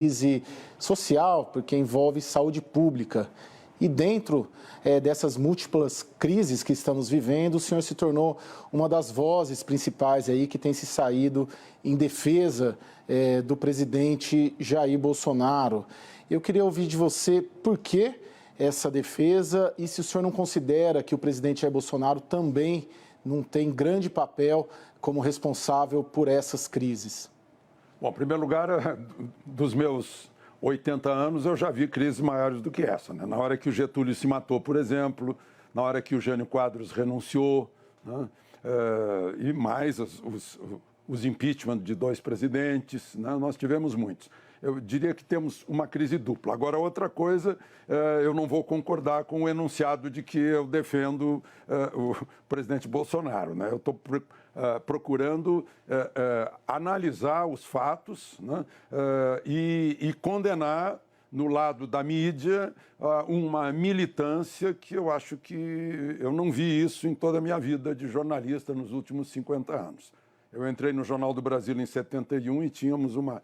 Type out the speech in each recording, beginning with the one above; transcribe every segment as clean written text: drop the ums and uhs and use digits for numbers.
crise social, porque envolve saúde pública. E dentro dessas múltiplas crises que estamos vivendo, o senhor se tornou uma das vozes principais aí que tem se saído em defesa do presidente Jair Bolsonaro. Eu queria ouvir de você por que essa defesa e se o senhor não considera que o presidente Jair Bolsonaro também não tem grande papel como responsável por essas crises. Bom, em primeiro lugar, dos meus 80 anos, eu já vi crises maiores do que essa, né? Na hora que o Getúlio se matou, por exemplo, na hora que o Jânio Quadros renunciou, né? E mais os impeachment de 2 presidentes, né? Nós tivemos muitos. Eu diria que temos uma crise dupla. Agora, outra coisa, eu não vou concordar com o enunciado de que eu defendo o presidente Bolsonaro, né? Eu estou procurando analisar os fatos, né? E condenar, no lado da mídia, uma militância que eu acho que eu não vi isso em toda a minha vida de jornalista nos últimos 50 anos. Eu entrei no Jornal do Brasil em 71 e tínhamos uma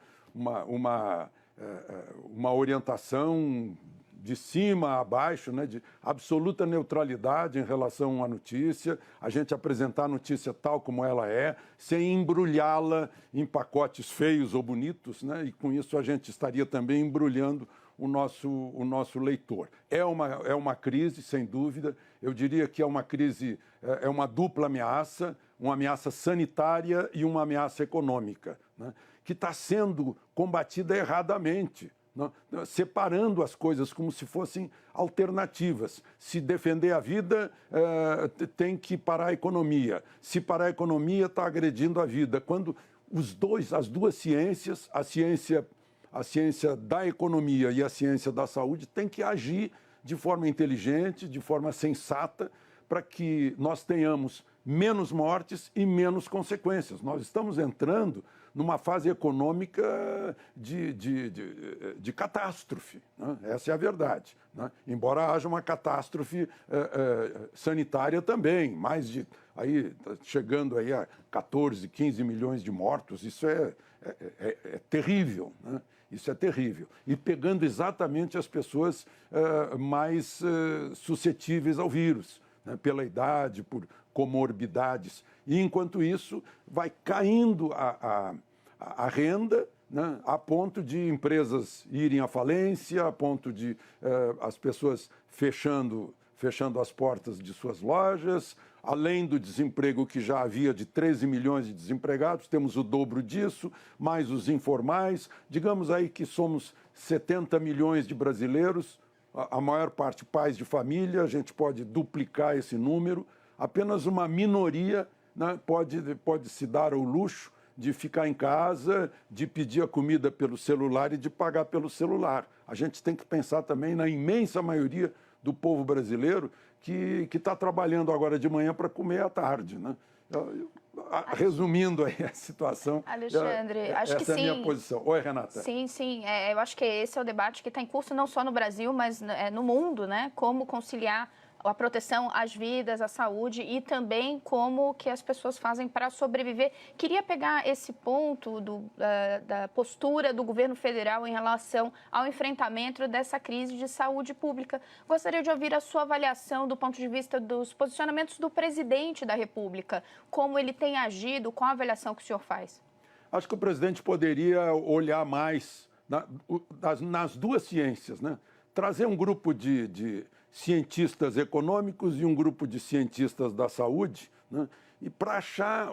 orientação de cima a baixo, né, de absoluta neutralidade em relação à notícia, a gente apresentar a notícia tal como ela é, sem embrulhá-la em pacotes feios ou bonitos, né, e com isso a gente estaria também embrulhando o nosso leitor. É uma crise, sem dúvida. Eu diria que é uma crise, é uma dupla ameaça, uma ameaça sanitária e uma ameaça econômica, né, que está sendo combatida erradamente, né, separando as coisas como se fossem alternativas. Se defender a vida, tem que parar a economia. Se parar a economia, está agredindo a vida. Quando as duas ciências, a ciência da economia e a ciência da saúde, têm que agir de forma inteligente, de forma sensata, para que nós tenhamos menos mortes e menos consequências. Nós estamos entrando numa fase econômica de catástrofe, né? Essa é a verdade, né? Embora haja uma catástrofe sanitária também, chegando aí a 14, 15 milhões de mortos, isso é terrível, né? Isso é terrível. E pegando exatamente as pessoas mais suscetíveis ao vírus, né? Pela idade, por comorbidades. E, enquanto isso, vai caindo a renda, né, a ponto de empresas irem à falência, a ponto de as pessoas fechando as portas de suas lojas, além do desemprego que já havia de 13 milhões de desempregados, temos o dobro disso, mais os informais. Digamos aí que somos 70 milhões de brasileiros, a maior parte pais de família, a gente pode duplicar esse número. Apenas uma minoria, né, pode se dar ao luxo de ficar em casa, de pedir a comida pelo celular e de pagar pelo celular. A gente tem que pensar também na imensa maioria do povo brasileiro que está trabalhando agora de manhã para comer à tarde, né? Resumindo aí a situação, Alexandre, acho que essa é a sim. minha posição. Oi, Renata. Sim. Eu acho que esse é o debate que está em curso não só no Brasil, mas no mundo, né? Como conciliar a proteção às vidas, à saúde e também como que as pessoas fazem para sobreviver. Queria pegar esse ponto da postura do governo federal em relação ao enfrentamento dessa crise de saúde pública. Gostaria de ouvir a sua avaliação do ponto de vista dos posicionamentos do presidente da República, como ele tem agido, qual a avaliação que o senhor faz? Acho que o presidente poderia olhar mais nas duas ciências, né? Trazer um grupo de cientistas econômicos e um grupo de cientistas da saúde, né? E para achar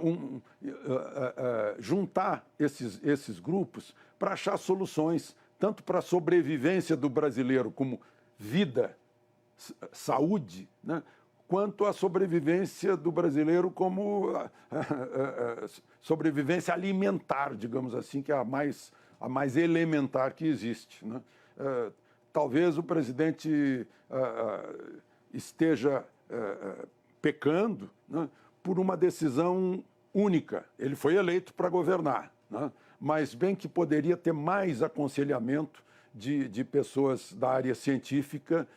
juntar esses grupos para achar soluções, tanto para a sobrevivência do brasileiro como vida, saúde, né? Quanto a sobrevivência do brasileiro como sobrevivência alimentar, digamos assim, que é a mais elementar que existe, né? Talvez o presidente esteja pecando, né, por uma decisão única. Ele foi eleito para governar, né, mas bem que poderia ter mais aconselhamento de pessoas da área científica,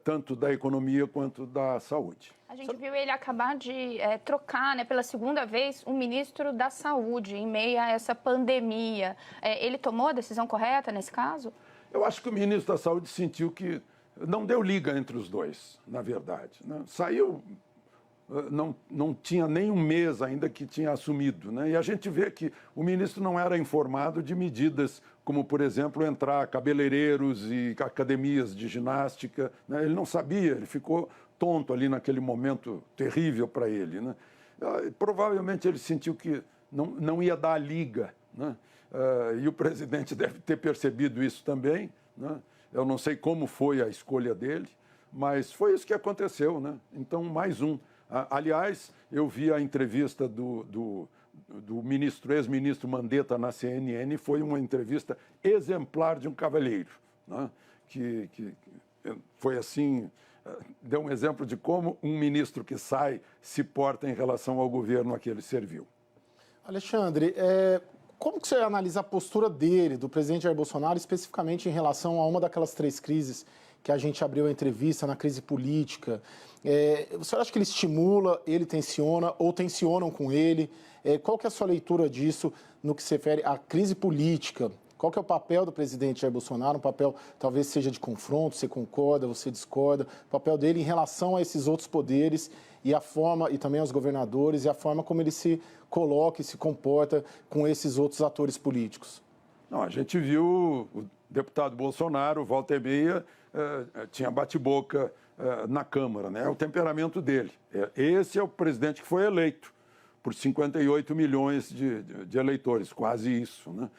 tanto da economia quanto da saúde. A gente viu ele acabar de trocar, né, pela segunda vez, um ministro da Saúde em meio a essa pandemia. Ele tomou a decisão correta nesse caso? Eu acho que o ministro da Saúde sentiu que não deu liga entre os dois, na verdade, né? Saiu, não tinha nem um mês ainda que tinha assumido, né? E a gente vê que o ministro não era informado de medidas como, por exemplo, entrar cabeleireiros e academias de ginástica, né? Ele não sabia, ele ficou tonto ali naquele momento terrível para ele, né? Provavelmente ele sentiu que não ia dar a liga, né? E o presidente deve ter percebido isso também, né? Eu não sei como foi a escolha dele, mas foi isso que aconteceu, né? Então, mais um. Aliás, eu vi a entrevista do ex-ministro Mandetta na CNN, foi uma entrevista exemplar de um cavalheiro, né? Que foi assim, deu um exemplo de como um ministro que sai se porta em relação ao governo a que ele serviu. Alexandre, como que você analisa a postura dele, do presidente Jair Bolsonaro, especificamente em relação a uma daquelas 3 crises que a gente abriu a entrevista, na crise política? Você acha que ele estimula, ele tensiona ou tensionam com ele? Qual que é a sua leitura disso no que se refere à crise política? Qual que é o papel do presidente Jair Bolsonaro? Um papel talvez seja de confronto, você concorda, você discorda? O papel dele em relação a esses outros poderes e a forma, e também aos governadores, e a forma como ele se coloca e se comporta com esses outros atores políticos. Não, a gente viu o deputado Bolsonaro, volta e meia, tinha bate-boca na Câmara, né? É o temperamento dele. Esse é o presidente que foi eleito por 58 milhões de eleitores, quase isso, né?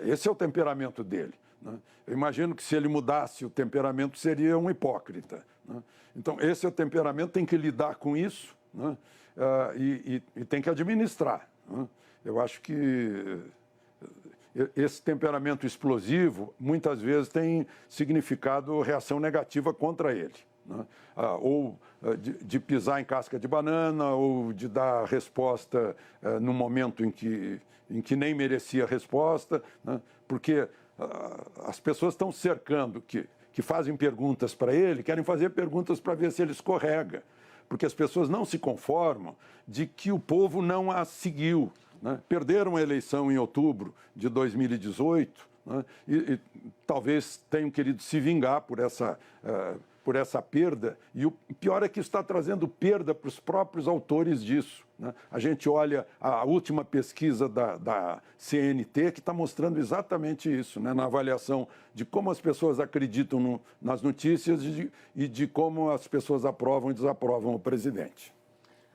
Esse é o temperamento dele, né? Eu imagino que se ele mudasse o temperamento, seria um hipócrita, né? Então, esse é o temperamento, tem que lidar com isso, né? E tem que administrar, né? Eu acho que esse temperamento explosivo, muitas vezes, tem significado reação negativa contra ele, né? Ou de pisar em casca de banana, ou de dar resposta no momento em que nem merecia resposta, né? Porque as pessoas estão cercando, que fazem perguntas para ele, querem fazer perguntas para ver se ele escorrega, porque as pessoas não se conformam de que o povo não a seguiu, né? Perderam a eleição em outubro de 2018, né? E talvez tenham querido se vingar por essa perda, e o pior é que está trazendo perda para os próprios autores disso, né? A gente olha a última pesquisa da CNT, que está mostrando exatamente isso, né? Na avaliação de como as pessoas acreditam nas notícias e de como as pessoas aprovam e desaprovam o presidente.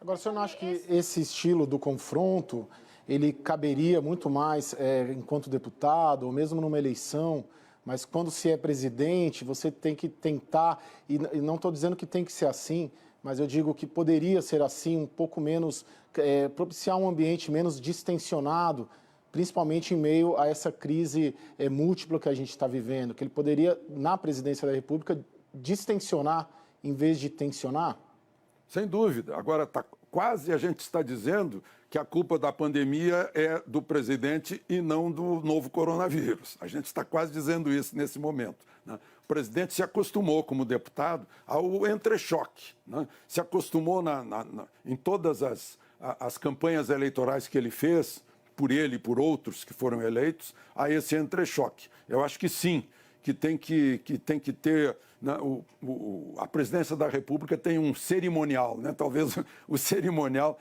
Agora, o senhor não acha que esse estilo do confronto, ele caberia muito mais enquanto deputado, ou mesmo numa eleição, mas quando se é presidente, você tem que tentar, e não estou dizendo que tem que ser assim, mas eu digo que poderia ser assim, um pouco menos, propiciar um ambiente menos distensionado, principalmente em meio a essa crise múltipla que a gente está vivendo, que ele poderia, na presidência da República, distensionar em vez de tensionar? Sem dúvida. Agora, quase a gente está dizendo que a culpa da pandemia é do presidente e não do novo coronavírus. A gente está quase dizendo isso nesse momento, né? O presidente se acostumou, como deputado, ao entrechoque, né? Se acostumou em todas as campanhas eleitorais que ele fez, por ele e por outros que foram eleitos, a esse entrechoque. Eu acho que sim, que tem que ter, né, a presidência da República tem um cerimonial, né? Talvez o cerimonial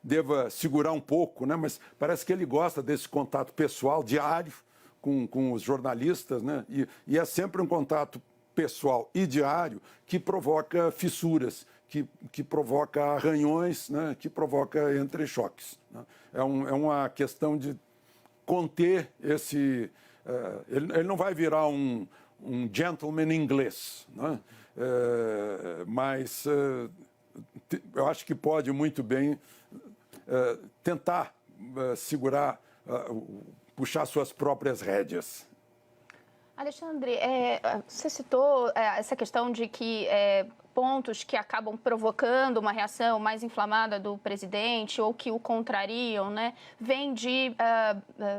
deva segurar um pouco, né? Mas parece que ele gosta desse contato pessoal diário com os jornalistas, né? E é sempre um contato pessoal e diário que provoca fissuras, que provoca arranhões, né? Que provoca entrechoques, né? É uma questão de conter esse... Ele não vai virar um gentleman inglês, né? Mas eu acho que pode muito bem tentar segurar, puxar suas próprias rédeas. Alexandre, você citou essa questão de que pontos que acabam provocando uma reação mais inflamada do presidente ou que o contrariam, né, vem de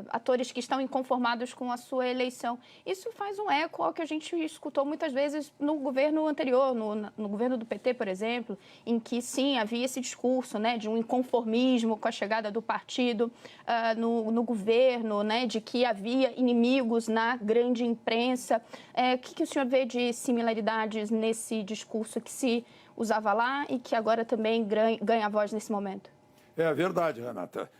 atores que estão inconformados com a sua eleição. Isso faz um eco ao que a gente escutou muitas vezes no governo anterior, no governo do PT, por exemplo, em que, sim, havia esse discurso, né, de um inconformismo com a chegada do partido no governo, né, de que havia inimigos na grande imprensa. O que o senhor vê de similaridades nesse discurso que se usava lá e que agora também ganha voz nesse momento? É verdade, Renata.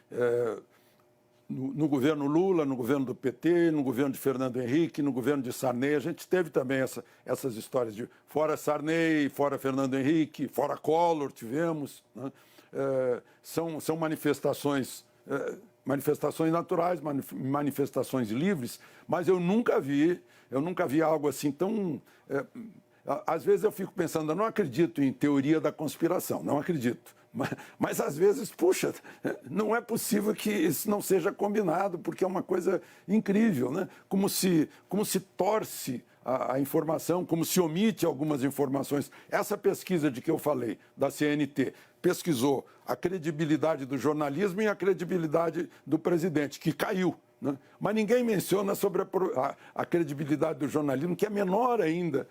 No governo Lula, no governo do PT, no governo de Fernando Henrique, no governo de Sarney, a gente teve também essas histórias de fora Sarney, fora Fernando Henrique, fora Collor, tivemos. Né? São manifestações naturais, manifestações livres, mas eu nunca vi algo assim tão... Às vezes eu fico pensando, eu não acredito em teoria da conspiração, não acredito. Mas às vezes, puxa, não é possível que isso não seja combinado, porque é uma coisa incrível, né? Como se torce a informação, como se omite algumas informações. Essa pesquisa de que eu falei, da CNT, pesquisou a credibilidade do jornalismo e a credibilidade do presidente, que caiu. Né? Mas ninguém menciona sobre a credibilidade do jornalismo, que é menor ainda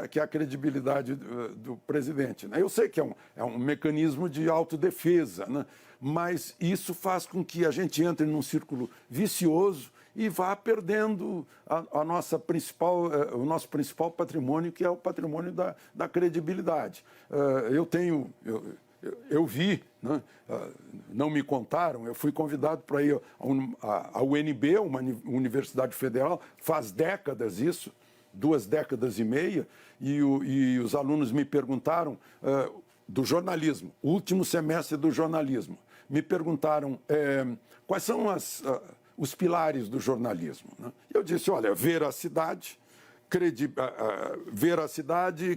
que a credibilidade do presidente. Né? Eu sei que é um mecanismo de autodefesa, né? Mas isso faz com que a gente entre num círculo vicioso e vá perdendo o nosso principal patrimônio, que é o patrimônio da credibilidade. Eu vi, né? Não me contaram, eu fui convidado para ir à UNB, uma universidade federal, faz décadas isso, 2 décadas e meia, e os alunos me perguntaram do jornalismo, o último semestre do jornalismo, me perguntaram quais são os pilares do jornalismo. Né? Eu disse, olha, veracidade,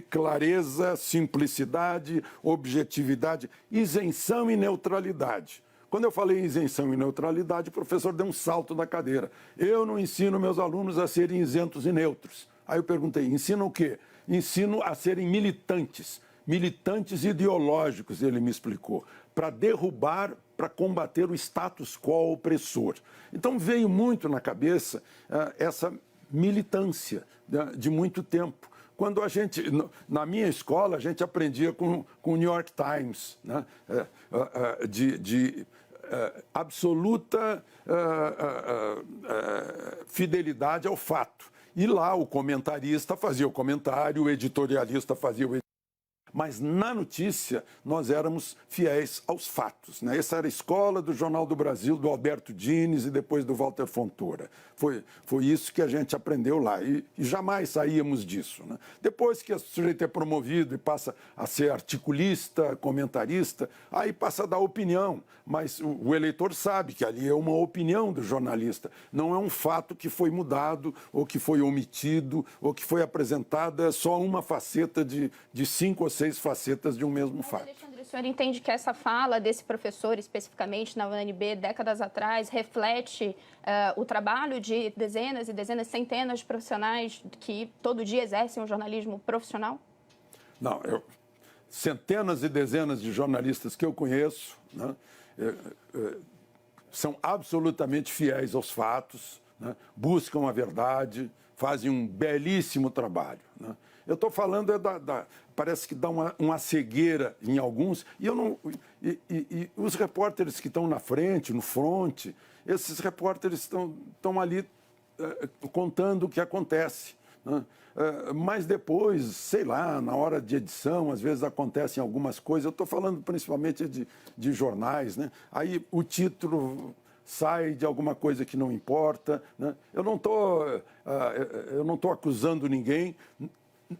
clareza, simplicidade, objetividade, isenção e neutralidade. Quando eu falei em isenção e neutralidade, o professor deu um salto da cadeira. Eu não ensino meus alunos a serem isentos e neutros. Aí eu perguntei, ensina o quê? Ensino a serem militantes ideológicos, ele me explicou, para derrubar, para combater o status quo opressor. Então veio muito na cabeça essa militância de muito tempo. Quando na minha escola, a gente aprendia com o New York Times, né? de absoluta fidelidade ao fato. E lá o comentarista fazia o comentário, o editorialista fazia o editorial. Mas na notícia nós éramos fiéis aos fatos. Né? Essa era a escola do Jornal do Brasil, do Alberto Dines e depois do Walter Fontoura. Foi isso que a gente aprendeu lá e jamais saíamos disso. Né? Depois que o sujeito é promovido e passa a ser articulista, comentarista, aí passa a dar opinião. Mas o eleitor sabe que ali é uma opinião do jornalista, não é um fato que foi mudado ou que foi omitido ou que foi apresentada só uma faceta de 5 ou 6 facetas de um mesmo fato. Alexandre, o senhor entende que essa fala desse professor, especificamente na UNB, décadas atrás, reflete o trabalho de dezenas e dezenas, centenas de profissionais que todo dia exercem um jornalismo profissional? Não, centenas e dezenas de jornalistas que eu conheço, né, são absolutamente fiéis aos fatos, né, buscam a verdade, fazem um belíssimo trabalho. Né. Eu estou falando parece que dá uma cegueira em alguns, e os repórteres que estão na frente, no fronte, esses repórteres estão ali contando o que acontece. Né? Mas depois, sei lá, na hora de edição, às vezes acontecem algumas coisas, eu estou falando principalmente de jornais, né? Aí o título sai de alguma coisa que não importa. Né? Eu não estou acusando ninguém,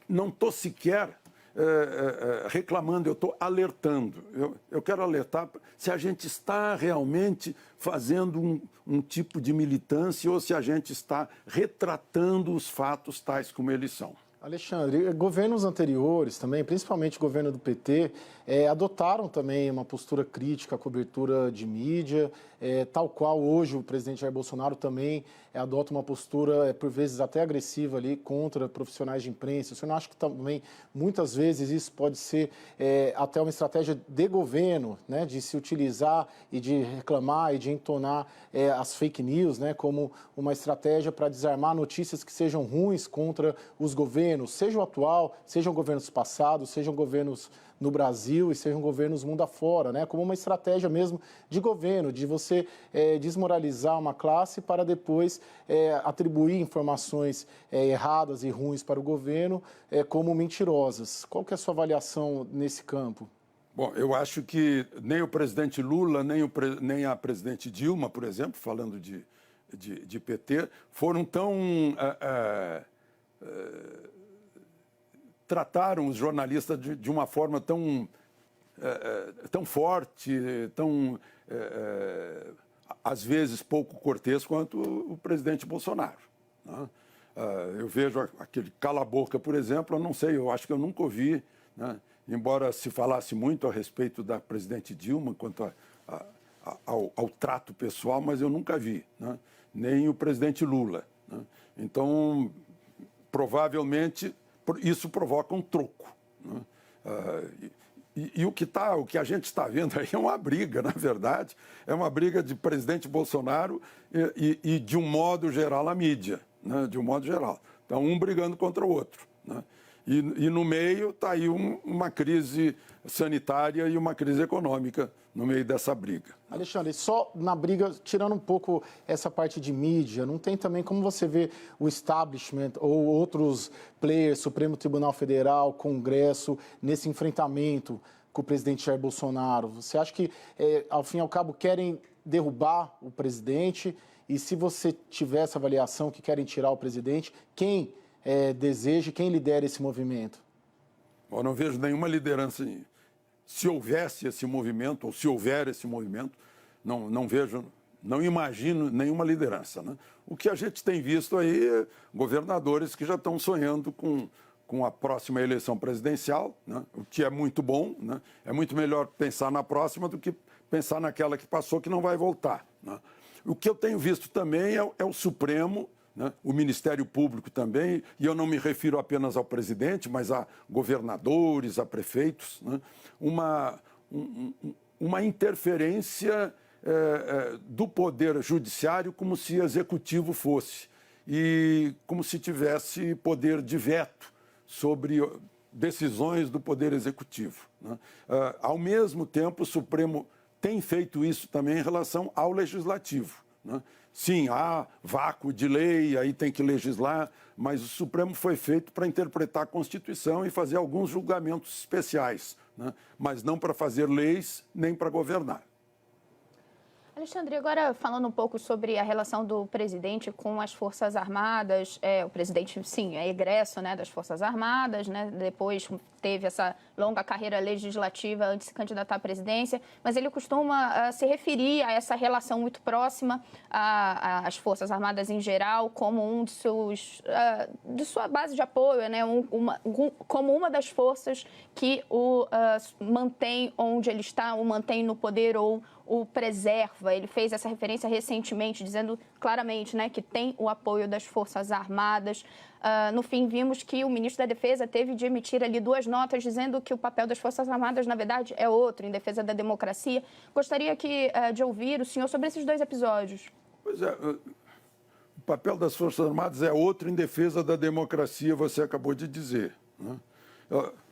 não estou sequer reclamando, eu estou alertando. Eu quero alertar se a gente está realmente fazendo um tipo de militância ou se a gente está retratando os fatos tais como eles são. Alexandre, governos anteriores também, principalmente o governo do PT, adotaram também uma postura crítica à cobertura de mídia, tal qual hoje o presidente Jair Bolsonaro também adota uma postura, por vezes até agressiva ali, contra profissionais de imprensa. Você não acha que também, muitas vezes, isso pode ser até uma estratégia de governo, né, de se utilizar e de reclamar e de entonar as fake news, né, como uma estratégia para desarmar notícias que sejam ruins contra os governos, seja o atual, sejam governos passados, sejam governos no Brasil e sejam governos mundo afora, né? Como uma estratégia mesmo de governo, de você desmoralizar uma classe para depois atribuir informações erradas e ruins para o governo como mentirosas. Qual que é a sua avaliação nesse campo? Bom, eu acho que nem o presidente Lula, nem a presidente Dilma, por exemplo, falando de PT, foram tão... trataram os jornalistas de uma forma tão forte, tão, às vezes, pouco cortês quanto o presidente Bolsonaro, né? Eu vejo aquele cala-boca, por exemplo, eu não sei, eu acho que eu nunca ouvi, né? Embora se falasse muito a respeito da presidente Dilma quanto ao trato pessoal, mas eu nunca vi, né? Nem o presidente Lula, né? Então, provavelmente, isso provoca um troco, né? E o que a gente está vendo aí é uma briga, na verdade, é uma briga de presidente Bolsonaro e de um modo geral, a mídia, né? De um modo geral. Então, um brigando contra o outro, né? E no meio está aí uma crise sanitária e uma crise econômica no meio dessa briga. Alexandre, só na briga, tirando um pouco essa parte de mídia, não tem também como você vê o establishment ou outros players, Supremo Tribunal Federal, Congresso, nesse enfrentamento com o presidente Jair Bolsonaro? Você acha que, ao fim e ao cabo, querem derrubar o presidente? E se você tiver essa avaliação que querem tirar o presidente, quem deseja, quem lidera esse movimento? Eu não vejo nenhuma liderança. Se houvesse esse movimento, ou se houver esse movimento, não imagino nenhuma liderança, né? O que a gente tem visto aí é governadores que já estão sonhando com a próxima eleição presidencial, né? O que é muito bom, né? É muito melhor pensar na próxima do que pensar naquela que passou, que não vai voltar, né? O que eu tenho visto também é o Supremo, né? O Ministério Público também, e eu não me refiro apenas ao presidente, mas a governadores, a prefeitos, né? Uma interferência do Poder Judiciário como se executivo fosse, e como se tivesse poder de veto sobre decisões do Poder Executivo, né? Ao mesmo tempo, o Supremo tem feito isso também em relação ao Legislativo, né? Sim, há vácuo de lei, aí tem que legislar, mas o Supremo foi feito para interpretar a Constituição e fazer alguns julgamentos especiais, né? Mas não para fazer leis nem para governar. Alexandre, agora falando um pouco sobre a relação do presidente com as Forças Armadas, o presidente, sim, é egresso, né, das Forças Armadas, né, depois teve essa longa carreira legislativa antes de se candidatar à presidência, mas ele costuma se referir a essa relação muito próxima às Forças Armadas em geral como um de sua base de apoio, né, como uma das forças que o mantém onde ele está, o mantém no poder ou o preserva. Ele fez essa referência recentemente, dizendo claramente, né, que tem o apoio das Forças Armadas. No fim, vimos que o ministro da Defesa teve de emitir ali 2 notas dizendo que o papel das Forças Armadas, na verdade, é outro, em defesa da democracia. Gostaria de ouvir o senhor sobre esses 2 episódios. Pois é, o papel das Forças Armadas é outro em defesa da democracia, você acabou de dizer, né?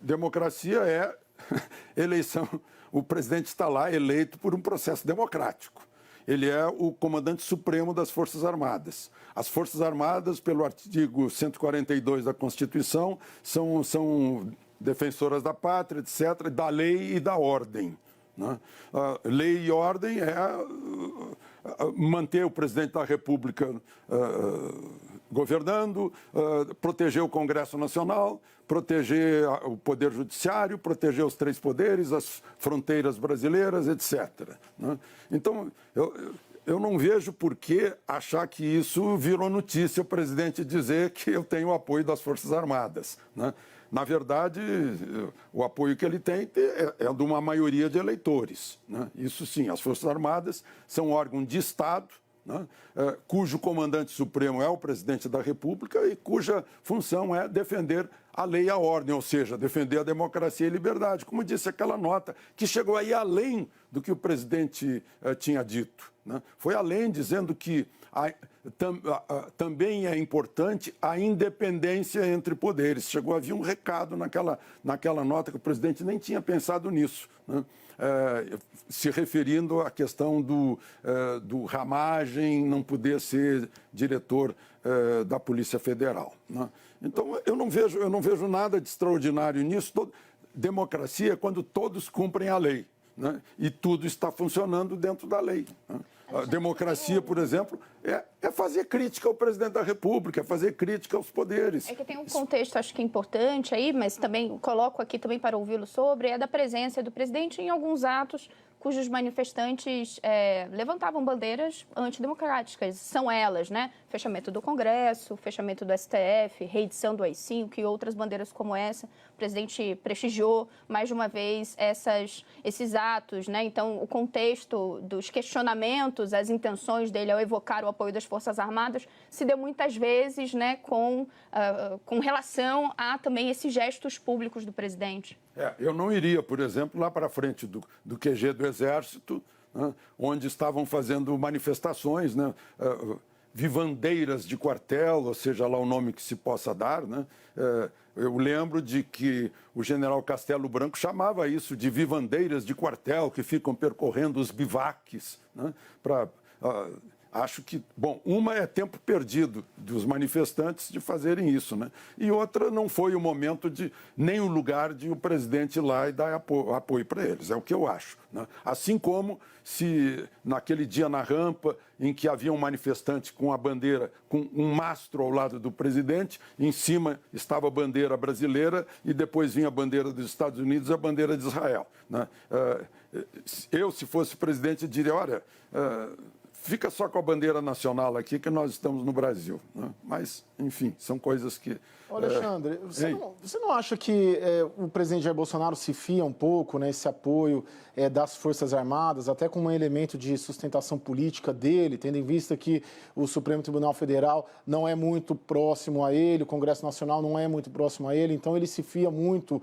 Democracia é eleição. O presidente está lá eleito por um processo democrático. Ele é o comandante supremo das Forças Armadas. As Forças Armadas, pelo artigo 142 da Constituição, são defensoras da pátria, etc., da lei e da ordem, né? Lei e ordem é manter o presidente da República governando, proteger o Congresso Nacional, proteger o Poder Judiciário, proteger os 3 poderes, as fronteiras brasileiras, etc., né? Então, eu não vejo por que achar que isso virou notícia, o presidente dizer que eu tenho o apoio das Forças Armadas, né? Na verdade, o apoio que ele tem é de uma maioria de eleitores, né? Isso sim, as Forças Armadas são órgão de Estado, né? Cujo comandante supremo é o presidente da República e cuja função é defender a lei e a ordem, ou seja, defender a democracia e a liberdade, como disse aquela nota, que chegou aí além do que o presidente tinha dito, né? Foi além, dizendo que também é importante a independência entre poderes. Chegou a haver um recado naquela nota que o presidente nem tinha pensado nisso, né? Se referindo à questão do Ramagem não poder ser diretor da Polícia Federal, né? Então, eu não vejo nada de extraordinário nisso. Democracia é quando todos cumprem a lei, né? E tudo está funcionando dentro da lei, né? A democracia, por exemplo, é fazer crítica ao presidente da República, é fazer crítica aos poderes. É que tem um contexto, acho que importante aí, mas também coloco aqui também para ouvi-lo sobre, é da presença do presidente em alguns atos cujos manifestantes levantavam bandeiras antidemocráticas. São elas, né? Fechamento do Congresso, fechamento do STF, reedição do AI-5 e outras bandeiras como essa. O presidente prestigiou, mais de uma vez, esses atos, né? Então, o contexto dos questionamentos, as intenções dele ao evocar o apoio das Forças Armadas se deu muitas vezes, né, com relação a também esses gestos públicos do presidente. Eu não iria, por exemplo, lá para frente do QG do Exército, né, onde estavam fazendo manifestações, né, vivandeiras de quartel, ou seja lá o nome que se possa dar, né? Eu lembro de que o general Castelo Branco chamava isso de vivandeiras de quartel, que ficam percorrendo os bivaques, né, acho que, bom, uma é tempo perdido dos manifestantes de fazerem isso, né? E outra não foi o momento nem o lugar de o presidente ir lá e dar apoio para eles, é o que eu acho, né? Assim como se naquele dia na rampa em que havia um manifestante com a bandeira, com um mastro ao lado do presidente, em cima estava a bandeira brasileira e depois vinha a bandeira dos Estados Unidos e a bandeira de Israel, né? Eu, se fosse presidente, diria, olha, fica só com a bandeira nacional aqui, que nós estamos no Brasil, né? Mas, enfim, são coisas que... Alexandre, você não acha que o presidente Jair Bolsonaro se fia um pouco nesse apoio das Forças Armadas, até como um elemento de sustentação política dele, tendo em vista que o Supremo Tribunal Federal não é muito próximo a ele, o Congresso Nacional não é muito próximo a ele, então ele se fia muito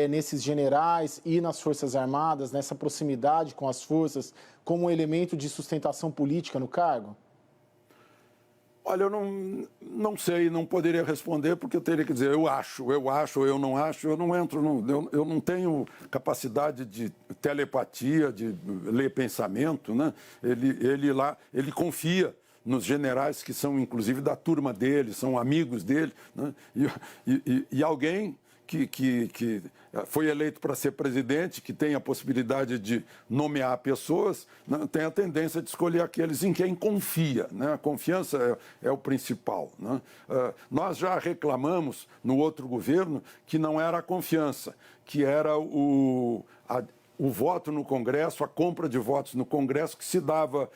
nesses generais e nas Forças Armadas, nessa proximidade com as forças, como um elemento de sustentação política no cargo? Olha, eu não sei, não poderia responder, porque eu teria que dizer eu acho, eu não acho, eu não entro, eu não tenho capacidade de telepatia, de ler pensamento, né? Ele confia nos generais que são, inclusive, da turma dele, são amigos dele, né? E alguém que foi eleito para ser presidente, que tem a possibilidade de nomear pessoas, né, tem a tendência de escolher aqueles em quem confia, né? A confiança é o principal, né? Nós já reclamamos no outro governo que não era a confiança, que era o voto no Congresso, a compra de votos no Congresso, que se dava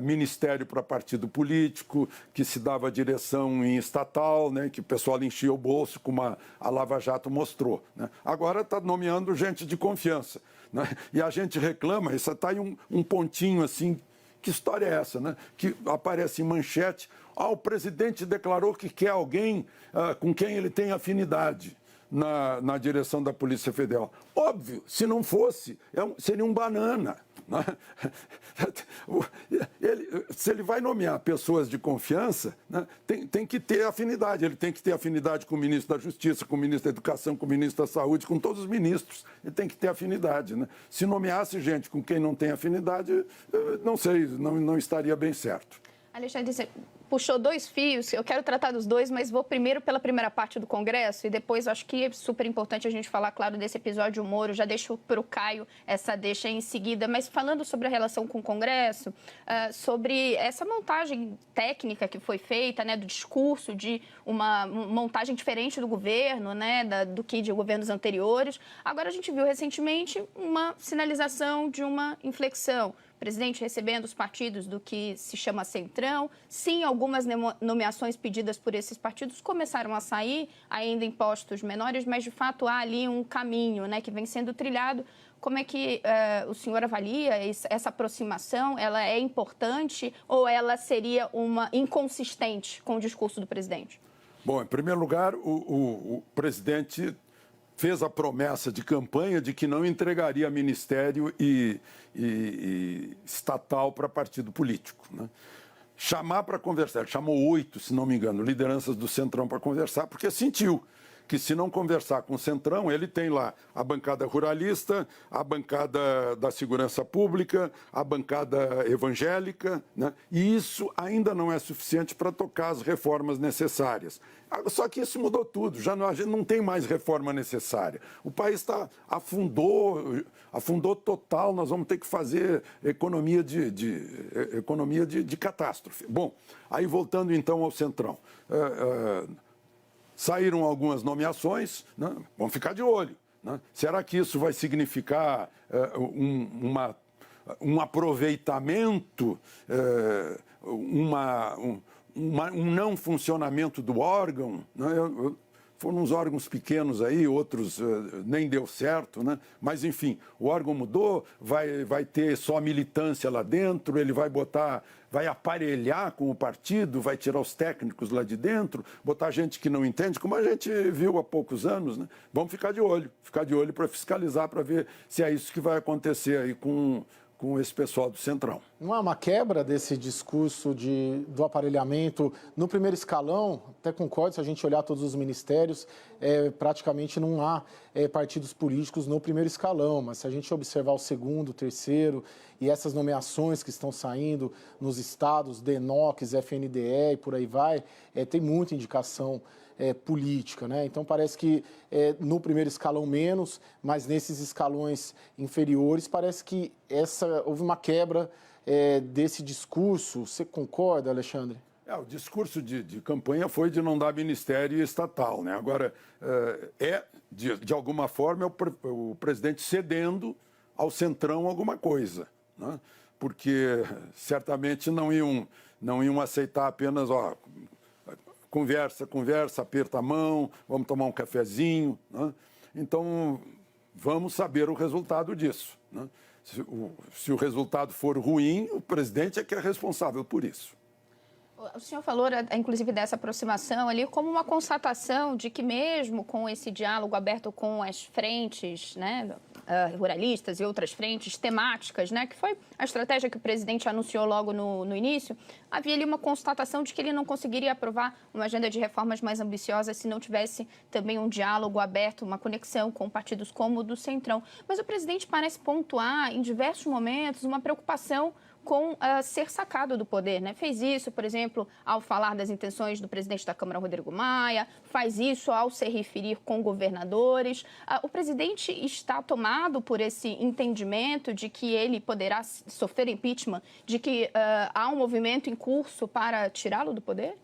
ministério para partido político, que se dava direção em estatal, né, que o pessoal enchia o bolso, como a Lava Jato mostrou, né? Agora está nomeando gente de confiança, né? E a gente reclama, isso está aí um pontinho assim, que história é essa, né? Que aparece em manchete, o presidente declarou que quer alguém com quem ele tem afinidade na direção da Polícia Federal. Óbvio, se não fosse, seria um banana, né? Se ele vai nomear pessoas de confiança, né, tem que ter afinidade. Ele tem que ter afinidade com o ministro da Justiça, com o ministro da Educação, com o ministro da Saúde, com todos os ministros. Ele tem que ter afinidade, né? Se nomeasse gente com quem não tem afinidade, não sei, não estaria bem certo. Alexandre, você puxou dois fios, eu quero tratar dos dois, mas vou primeiro pela primeira parte do Congresso e depois acho que é super importante a gente falar, claro, desse episódio Moro, já deixo para o Caio essa deixa em seguida, mas falando sobre a relação com o Congresso, sobre essa montagem técnica que foi feita, né, do discurso de uma montagem diferente do governo, né, do que de governos anteriores, agora a gente viu recentemente uma sinalização de uma inflexão. O presidente recebendo os partidos do que se chama Centrão. Sim, algumas nomeações pedidas por esses partidos começaram a sair, ainda em postos menores, mas de fato há ali um caminho, né, que vem sendo trilhado. Como é que o senhor avalia essa aproximação? Ela é importante ou ela seria uma inconsistente com o discurso do presidente? Bom, em primeiro lugar, o presidente fez a promessa de campanha de que não entregaria ministério e estatal para partido político, né? Chamar para conversar, chamou 8, se não me engano, lideranças do Centrão para conversar, porque sentiu que se não conversar com o Centrão, ele tem lá a bancada ruralista, a bancada da segurança pública, a bancada evangélica, né? E isso ainda não é suficiente para tocar as reformas necessárias. Só que isso mudou tudo, a gente não tem mais reforma necessária. O país afundou total, nós vamos ter que fazer economia de catástrofe. Bom, aí voltando então ao Centrão. Saíram algumas nomeações, né? Vamos ficar de olho, né? Será que isso vai significar um aproveitamento, um não funcionamento do órgão, né? Foram uns órgãos pequenos aí, outros nem deu certo, né? Mas, enfim, o órgão mudou, vai ter só militância lá dentro, ele vai aparelhar com o partido, vai tirar os técnicos lá de dentro, botar gente que não entende, como a gente viu há poucos anos, né? Vamos ficar de olho para fiscalizar, para ver se é isso que vai acontecer aí com esse pessoal do Centrão. Não há uma quebra desse discurso do aparelhamento no primeiro escalão? Até concordo, se a gente olhar todos os ministérios, praticamente não há partidos políticos no primeiro escalão, mas se a gente observar o segundo, o terceiro e essas nomeações que estão saindo nos estados, DENOX, FNDE e por aí vai, tem muita indicação política, né? Então parece que no primeiro escalão menos, mas nesses escalões inferiores parece que houve uma quebra desse discurso. Você concorda, Alexandre? O discurso de campanha foi de não dar ministério estatal, né? Agora, de alguma forma, o presidente cedendo ao Centrão alguma coisa, né? Porque certamente não iam aceitar apenas, conversa, aperta a mão, vamos tomar um cafezinho, né? Então, vamos saber o resultado disso, né? Se o resultado for ruim, o presidente é que é responsável por isso. O senhor falou, inclusive, dessa aproximação ali como uma constatação de que mesmo com esse diálogo aberto com as frentes, né, ruralistas e outras frentes temáticas, né, que foi a estratégia que o presidente anunciou logo no início, havia ali uma constatação de que ele não conseguiria aprovar uma agenda de reformas mais ambiciosa se não tivesse também um diálogo aberto, uma conexão com partidos como o do Centrão. Mas o presidente parece pontuar em diversos momentos uma preocupação com ser sacado do poder, né? Fez isso, por exemplo, ao falar das intenções do presidente da Câmara, Rodrigo Maia, faz isso ao se referir com governadores. O presidente está tomado por esse entendimento de que ele poderá sofrer impeachment, de que há um movimento em curso para tirá-lo do poder?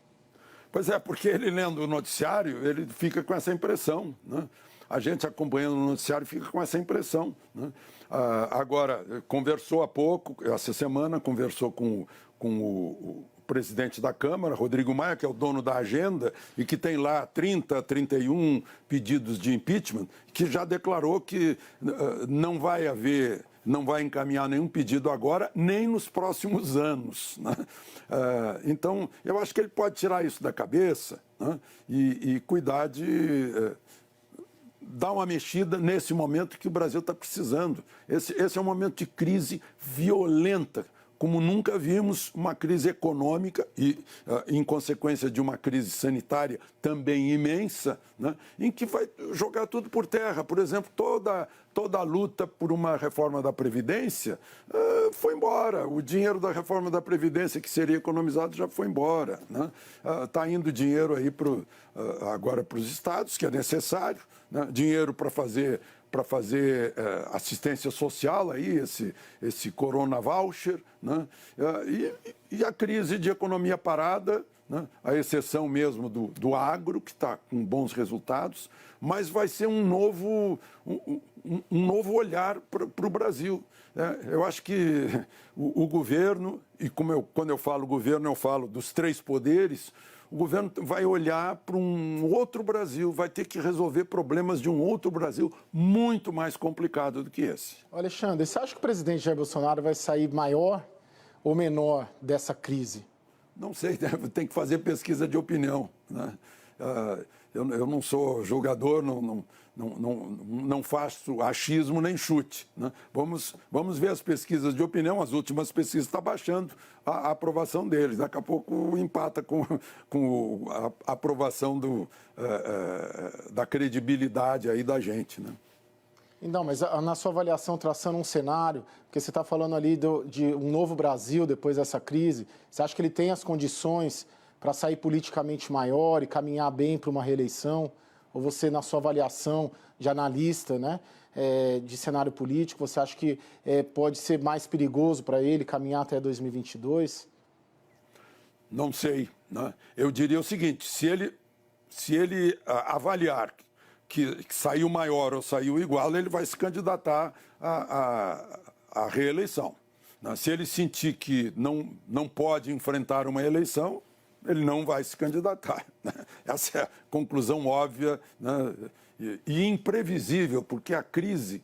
Pois é, porque ele lendo o noticiário, ele fica com essa impressão, né? A gente acompanhando o noticiário fica com essa impressão, né? Agora, conversou há pouco, essa semana, conversou com o presidente da Câmara, Rodrigo Maia, que é o dono da agenda e que tem lá 31 pedidos de impeachment, que já declarou que não vai encaminhar nenhum pedido agora, nem nos próximos anos, né? Então, eu acho que ele pode tirar isso da cabeça, né? E cuidar de dar uma mexida nesse momento que o Brasil está precisando. Esse é um momento de crise violenta, como nunca vimos, uma crise econômica e, em consequência de uma crise sanitária também imensa, né, em que vai jogar tudo por terra. Por exemplo, toda a luta por uma reforma da Previdência foi embora. O dinheiro da reforma da Previdência que seria economizado já foi embora, né? Está indo dinheiro aí agora para os estados, que é necessário, né? Dinheiro para fazer assistência social, aí, esse Corona Voucher, né? E a crise de economia parada né? À exceção mesmo do agro, que está com bons resultados, mas vai ser um novo olhar para o Brasil. Eu acho que o governo, e quando eu falo governo, eu falo dos três poderes, o governo vai olhar para um outro Brasil, vai ter que resolver problemas de um outro Brasil muito mais complicado do que esse. Alexandre, você acha que o presidente Jair Bolsonaro vai sair maior ou menor dessa crise? Não sei, tem que fazer pesquisa de opinião, né? Eu não sou julgador, não faço achismo nem chute, né? Vamos ver as pesquisas de opinião, as últimas pesquisas estão baixando a aprovação deles. Daqui a pouco empata com a aprovação da credibilidade aí da gente, né? Não, mas na sua avaliação, traçando um cenário, porque você está falando ali de um novo Brasil depois dessa crise, você acha que ele tem as condições para sair politicamente maior e caminhar bem para uma reeleição? Ou você, na sua avaliação de analista, né, de cenário político, você acha que pode ser mais perigoso para ele caminhar até 2022? Não sei, né? Eu diria o seguinte, se ele avaliar que saiu maior ou saiu igual, ele vai se candidatar à reeleição, né? Se ele sentir que não pode enfrentar uma eleição, ele não vai se candidatar, né? Essa é a conclusão óbvia, né? E imprevisível, porque a crise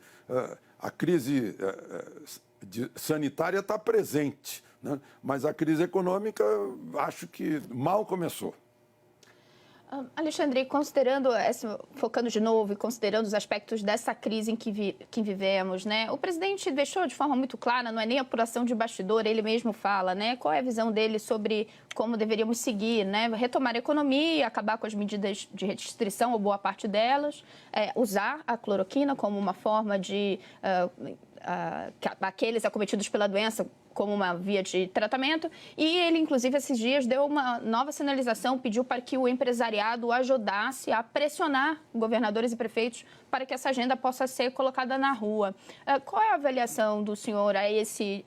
sanitária está presente, né? Mas a crise econômica, acho que mal começou. Alexandre, focando de novo e considerando os aspectos dessa crise em que vivemos, né? O presidente deixou de forma muito clara, não é nem apuração de bastidor, ele mesmo fala, né? Qual é a visão dele sobre como deveríamos seguir, né? Retomar a economia, acabar com as medidas de restrição, ou boa parte delas, usar a cloroquina como uma forma de aqueles acometidos pela doença como uma via de tratamento, e ele, inclusive, esses dias deu uma nova sinalização, pediu para que o empresariado ajudasse a pressionar governadores e prefeitos para que essa agenda possa ser colocada na rua. Qual é a avaliação do senhor a esse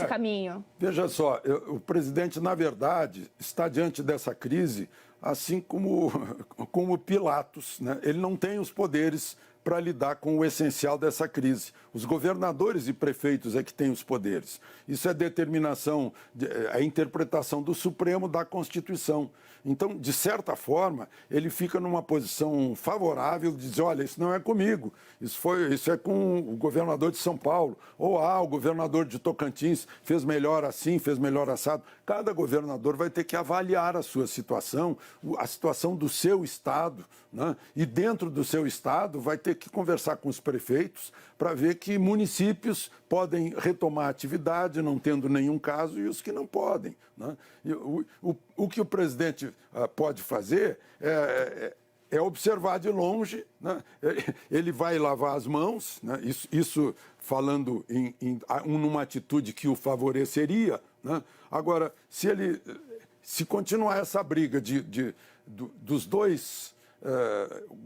caminho? Veja só, o presidente, na verdade, está diante dessa crise assim como Pilatos, né? Ele não tem os poderes para lidar com o essencial dessa crise. Os governadores e prefeitos é que têm os poderes. Isso é determinação, a interpretação do Supremo da Constituição. Então, de certa forma, ele fica numa posição favorável de dizer, olha, isso não é comigo, isso é com o governador de São Paulo, ou o governador de Tocantins fez melhor assim, fez melhor assado. Cada governador vai ter que avaliar a sua situação, a situação do seu estado, né? E dentro do seu estado vai ter que conversar com os prefeitos para ver que municípios podem retomar a atividade, não tendo nenhum caso, e os que não podem, né? O que o presidente pode fazer é observar de longe, né? Ele vai lavar as mãos, né? Isso falando numa atitude que o favoreceria, né? Agora, se continuar essa briga dos dois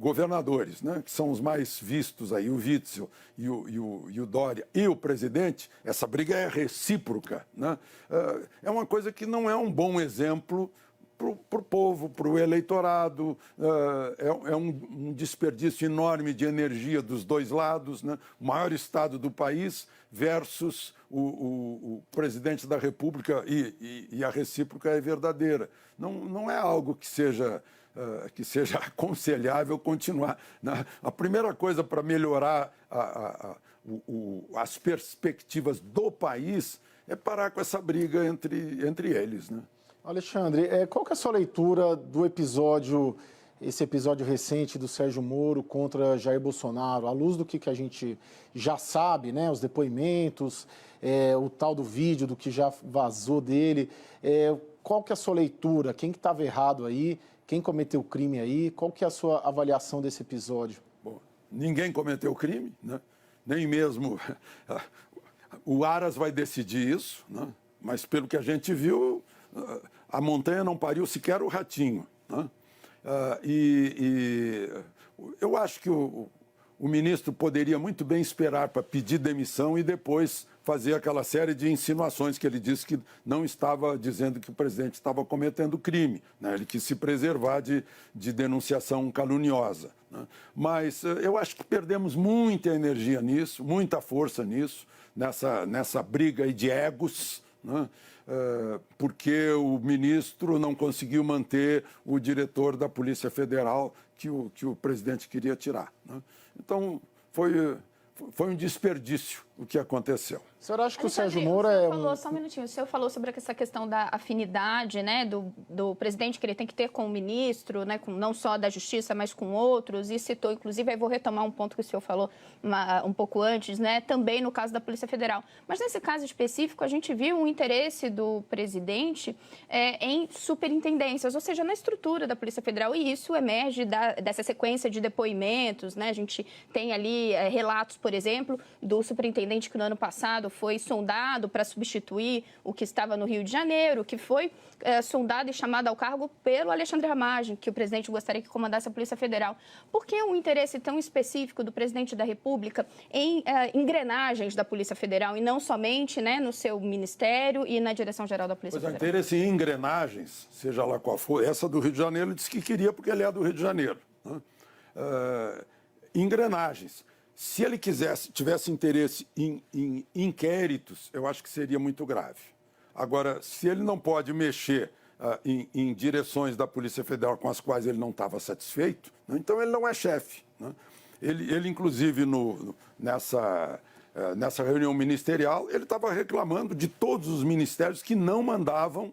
governadores, né, que são os mais vistos aí, o Witzel e o Dória, e o presidente, essa briga é recíproca, né? É uma coisa que não é um bom exemplo para o povo, para o eleitorado, é um desperdício enorme de energia dos dois lados, né? O maior estado do país versus o presidente da República, e a recíproca é verdadeira. Não é algo que seja aconselhável continuar, né? A primeira coisa para melhorar as perspectivas do país é parar com essa briga entre eles, né? Alexandre, qual que é a sua leitura do esse episódio recente do Sérgio Moro contra Jair Bolsonaro, à luz do que a gente já sabe, né, os depoimentos, o tal do vídeo do que já vazou dele, qual que é a sua leitura? Quem que estava errado aí? Quem cometeu o crime aí? Qual que é a sua avaliação desse episódio? Bom, ninguém cometeu crime, né? Nem mesmo o Aras vai decidir isso, né? Mas pelo que a gente viu, a montanha não pariu sequer o ratinho, né? Eu acho que o ministro poderia muito bem esperar para pedir demissão e depois fazer aquela série de insinuações que ele disse que não estava dizendo que o presidente estava cometendo crime, né? Ele quis se preservar de denunciação caluniosa, né? Mas eu acho que perdemos muita energia nisso, muita força nisso, nessa briga aí de egos, né? Porque o ministro não conseguiu manter o diretor da Polícia Federal que o presidente queria tirar, né? Então, foi um desperdício o que aconteceu. O senhor acha que o Sérgio Alexandre, Moro é falou, só um minutinho, o senhor falou sobre essa questão da afinidade, né, do presidente que ele tem que ter com o ministro, né, não só da Justiça, mas com outros, e citou, inclusive, aí vou retomar um ponto que o senhor falou um pouco antes, né, também no caso da Polícia Federal. Mas nesse caso específico, a gente viu um interesse do presidente em superintendências, ou seja, na estrutura da Polícia Federal, e isso emerge dessa sequência de depoimentos, né, a gente tem ali relatos, por exemplo, do superintendente que no ano passado foi sondado para substituir o que estava no Rio de Janeiro, que foi sondado e chamado ao cargo pelo Alexandre Ramagem, que o presidente gostaria que comandasse a Polícia Federal. Por que um interesse tão específico do presidente da República em engrenagens da Polícia Federal e não somente, né, no seu ministério e na Direção-Geral da Polícia Federal? Interesse em engrenagens, seja lá qual for, essa do Rio de Janeiro ele disse que queria porque ele é do Rio de Janeiro, né? Engrenagens. Se ele tivesse interesse em inquéritos, eu acho que seria muito grave. Agora, se ele não pode mexer em direções da Polícia Federal com as quais ele não estava satisfeito, né, então ele não é chefe, né? Ele inclusive, nessa reunião ministerial, ele estava reclamando de todos os ministérios que não mandavam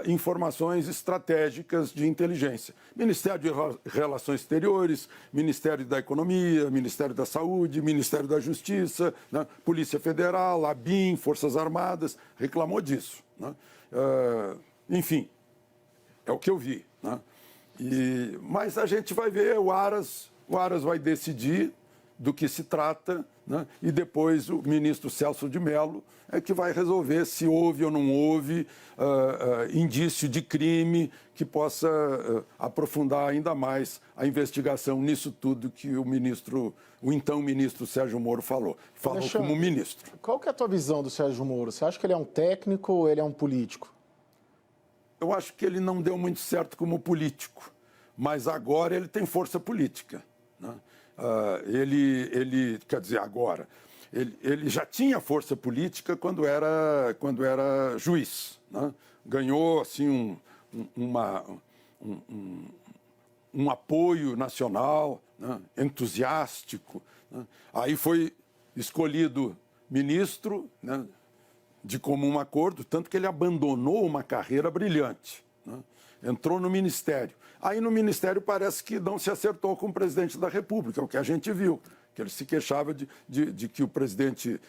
informações estratégicas de inteligência. Ministério de Relações Exteriores, Ministério da Economia, Ministério da Saúde, Ministério da Justiça, né? Polícia Federal, ABIN, Forças Armadas, reclamou disso, né? Enfim, é o que eu vi, né? Mas a gente vai ver, o Aras vai decidir do que se trata, né? E depois o ministro Celso de Mello é que vai resolver se houve ou não houve indício de crime que possa aprofundar ainda mais a investigação nisso tudo que o então ministro Sérgio Moro falou como ministro. Qual que é a tua visão do Sérgio Moro? Você acha que ele é um técnico ou ele é um político? Eu acho que ele não deu muito certo como político, mas agora ele tem força política, né? Quer dizer, agora, ele já tinha força política quando era juiz, né? Ganhou assim um apoio nacional, né? Entusiástico, né? Aí foi escolhido ministro, né? De comum acordo, tanto que ele abandonou uma carreira brilhante, né? Entrou no ministério. Aí no ministério parece que não se acertou com o presidente da República, o que a gente viu, que ele se queixava de que o presidente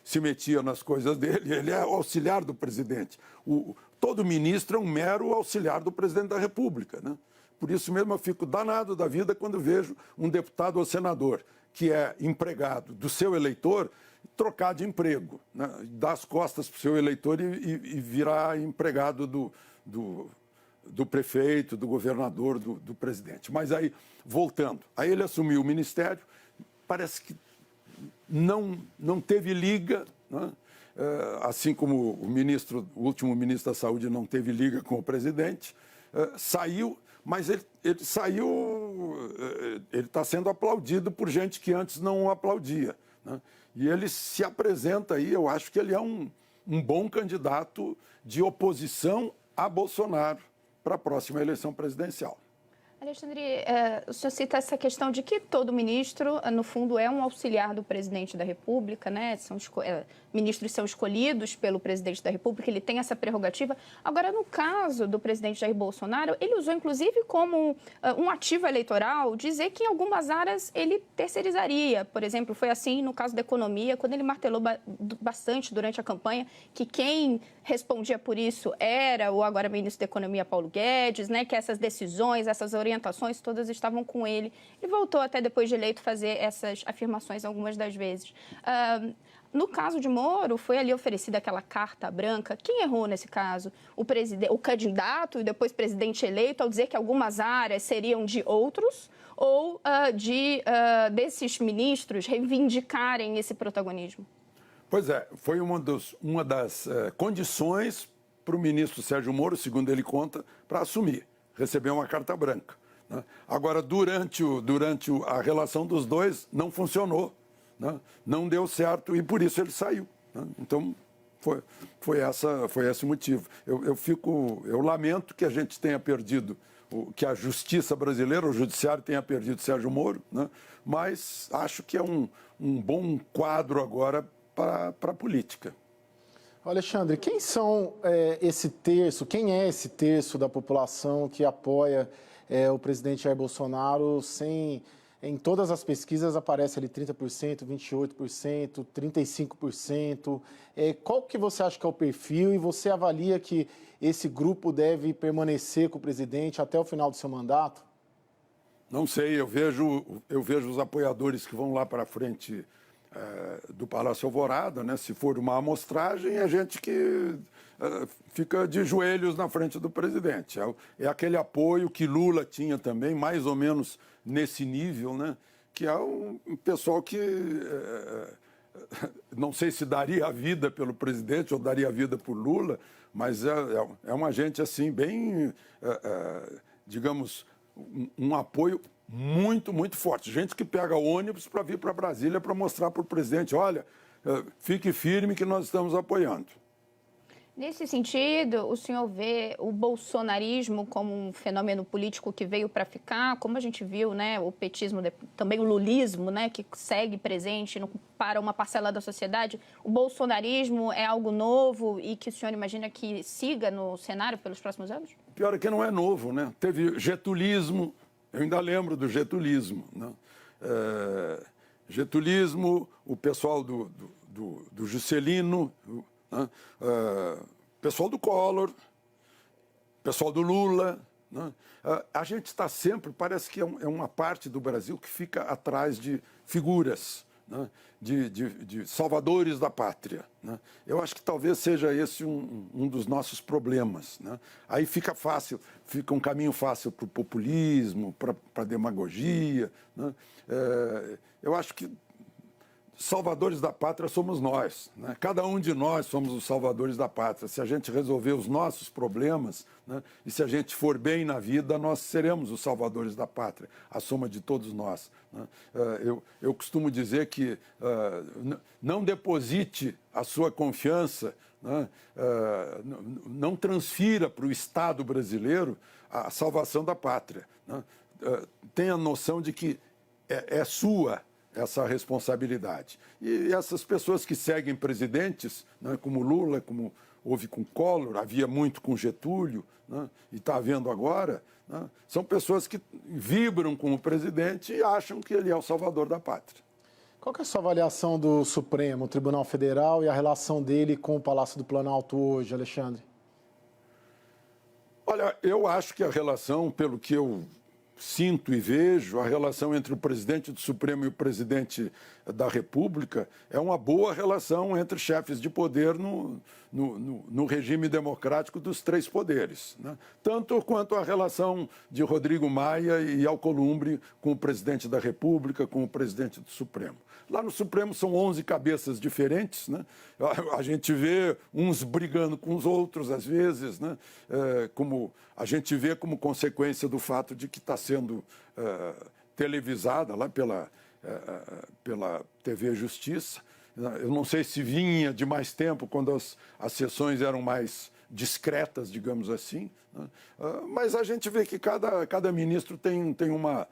se metia nas coisas dele. Ele é auxiliar do presidente. Todo ministro é um mero auxiliar do presidente da República, né? Por isso mesmo eu fico danado da vida quando vejo um deputado ou senador que é empregado do seu eleitor trocar de emprego, né? Dar as costas para o seu eleitor e virar empregado do prefeito, do governador, do presidente. Mas aí, voltando, aí ele assumiu o ministério, parece que não teve liga, né? Assim como o último ministro da Saúde não teve liga com o presidente, saiu, mas ele saiu, ele está sendo aplaudido por gente que antes não o aplaudia, né? E ele se apresenta aí, eu acho que ele é um bom candidato de oposição a Bolsonaro para a próxima eleição presidencial. Alexandre, o senhor cita essa questão de que todo ministro, no fundo, é um auxiliar do presidente da República, né? Ministros são escolhidos pelo presidente da República, ele tem essa prerrogativa. Agora, no caso do presidente Jair Bolsonaro, ele usou, inclusive, como um ativo eleitoral, dizer que em algumas áreas ele terceirizaria. Por exemplo, foi assim no caso da economia, quando ele martelou bastante durante a campanha que quem respondia por isso era o agora ministro da Economia, Paulo Guedes, né? Que essas decisões, essas orientações todas estavam com ele. Ele voltou até depois de eleito fazer essas afirmações algumas das vezes. No caso de Moro, foi ali oferecida aquela carta branca. Quem errou nesse caso? O candidato e depois presidente eleito ao dizer que algumas áreas seriam de outros ou desses ministros reivindicarem esse protagonismo? Pois é, foi uma das condições para o ministro Sérgio Moro, segundo ele conta, para assumir, receber uma carta branca, né? Agora, durante a relação dos dois, não funcionou, né? Não deu certo e por isso ele saiu, né? Então, foi esse o motivo. Eu lamento que a gente tenha perdido, que a justiça brasileira, o judiciário tenha perdido Sérgio Moro, né? Mas acho que é um bom quadro agora para a política. Alexandre, quem é esse terço da população que apoia o presidente Jair Bolsonaro em todas as pesquisas aparece ali 30%, 28%, 35%. Qual que você acha que é o perfil e você avalia que esse grupo deve permanecer com o presidente até o final do seu mandato? Não sei, eu vejo os apoiadores que vão lá para frente do Palácio Alvorada, né? Se for uma amostragem, é gente que fica de joelhos na frente do presidente. É aquele apoio que Lula tinha também, mais ou menos nesse nível, né? Que é um pessoal que não sei se daria a vida pelo presidente ou daria a vida por Lula, mas é uma gente assim bem, digamos, um apoio muito, muito forte. Gente que pega ônibus para vir para Brasília para mostrar para o presidente, olha, fique firme que nós estamos apoiando. Nesse sentido, o senhor vê o bolsonarismo como um fenômeno político que veio para ficar, como a gente viu, né, o petismo, também o lulismo, né, que segue presente para uma parcela da sociedade. O bolsonarismo é algo novo e que o senhor imagina que siga no cenário pelos próximos anos? Pior é que não é novo, né? Teve getulismo, eu ainda lembro do getulismo, né? Getulismo, o pessoal do Juscelino, né? Pessoal do Collor, pessoal do Lula, né? A gente está sempre, parece que é uma parte do Brasil que fica atrás de figuras, né? de salvadores da pátria, né? Eu acho que talvez seja esse um dos nossos problemas, né? Aí fica um caminho fácil para o populismo, para a demagogia, né? Eu acho que salvadores da pátria somos nós, né? Cada um de nós somos os salvadores da pátria. Se a gente resolver os nossos problemas, né? E se a gente for bem na vida, nós seremos os salvadores da pátria, a soma de todos nós, né? Eu costumo dizer que não deposite a sua confiança, né? Não transfira para o Estado brasileiro a salvação da pátria, né? Tenha noção de que é sua essa responsabilidade. E essas pessoas que seguem presidentes, né, como Lula, como houve com Collor, havia muito com Getúlio, né, e está havendo agora, né, são pessoas que vibram com o presidente e acham que ele é o salvador da pátria. Qual que é a sua avaliação do Supremo Tribunal Federal e a relação dele com o Palácio do Planalto hoje, Alexandre? Olha, eu acho que a relação, pelo que eu sinto e vejo, a relação entre o presidente do Supremo e o presidente da República é uma boa relação entre chefes de poder no regime democrático dos três poderes, né? Tanto quanto a relação de Rodrigo Maia e Alcolumbre com o presidente da República, com o presidente do Supremo. Lá no Supremo são 11 cabeças diferentes, né? A gente vê uns brigando com os outros, às vezes, né? Como a gente vê como consequência do fato de que está sendo televisada lá pela TV Justiça. Eu não sei se vinha de mais tempo, quando as sessões eram mais discretas, digamos assim, né? Mas a gente vê que cada ministro tem uma